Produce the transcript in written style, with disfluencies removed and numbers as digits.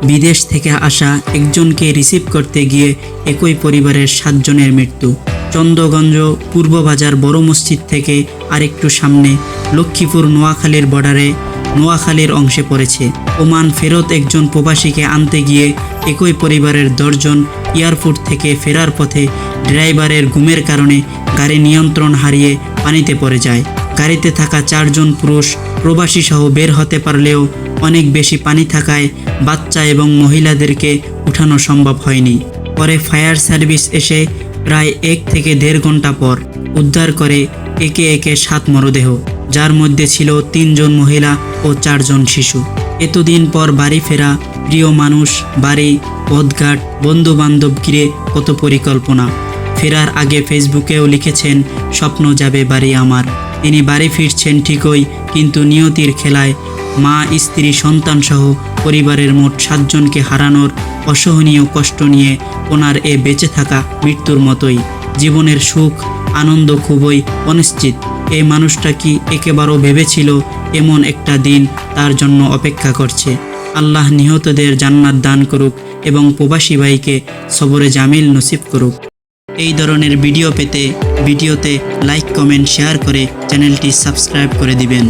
বিদেশ থেকে আসা একজনকে রিসিভ করতে গিয়ে একই পরিবারের 7 জনের মৃত্যু। চন্দ্রগঞ্জ পূর্ব বাজার বড় মসজিদ থেকে আরেকটু সামনে লক্ষ্মীপুর নোয়াখালীর বর্ডারে নোয়াখালীর অংশে পড়েছে। ওমান ফেরত একজন প্রবাসীকে আনতে গিয়ে একই পরিবারের 10 জন এয়ারপোর্ট থেকে ফেরার পথে ড্রাইভারের ঘুমের কারণে গাড়ি নিয়ন্ত্রণ হারিয়ে পানিতে পড়ে যায়। গাড়িতে থাকা 4 জন পুরুষ প্রবাসী সহ বের হতে পারলেও অনেক বেশি পানি থাকায় বাচ্চা এবং মহিলাদেরকে উঠানো সম্ভব হয়নি। পরে ফায়ার সার্ভিস এসে প্রায় 1 থেকে 1.5 ঘন্টা পর উদ্ধার করে একে একে 7 মরদেহ, যার মধ্যে ছিল 3 জন মহিলা ও 4 জন শিশু। এতদিন পর বাড়ি ফেরা প্রিয় মানুষ, বাড়ি, পথঘাট, বন্ধু বান্ধব ঘিরে কত পরিকল্পনা। ফেরার আগে ফেসবুকেও লিখেছেন, স্বপ্ন যাবে বাড়ি আমার। তিনি বাড়ি ফিরছেন ঠিকই, কিন্তু নিয়তির খেলায় মা, স্ত্রী, সন্তান সহ পরিবারের মোট 7 জনকে হারানোর অসহনীয় কষ্ট নিয়ে ওনার এ বেঁচে থাকা মৃত্যুর মতোই। জীবনের সুখ আনন্দ খুবই অনিশ্চিত। এই মানুষটা কি একেবারেও ভেবেছিল এমন একটা দিন তার জন্য অপেক্ষা করছে? আল্লাহ নিহতদের জান্নাত দান করুক এবং প্রবাসী ভাইকে সবরে জামিল নসিব করুক। এই ধরনের ভিডিও পেতে ভিডিওতে লাইক, কমেন্ট, শেয়ার করে চ্যানেলটি সাবস্ক্রাইব করে দিবেন।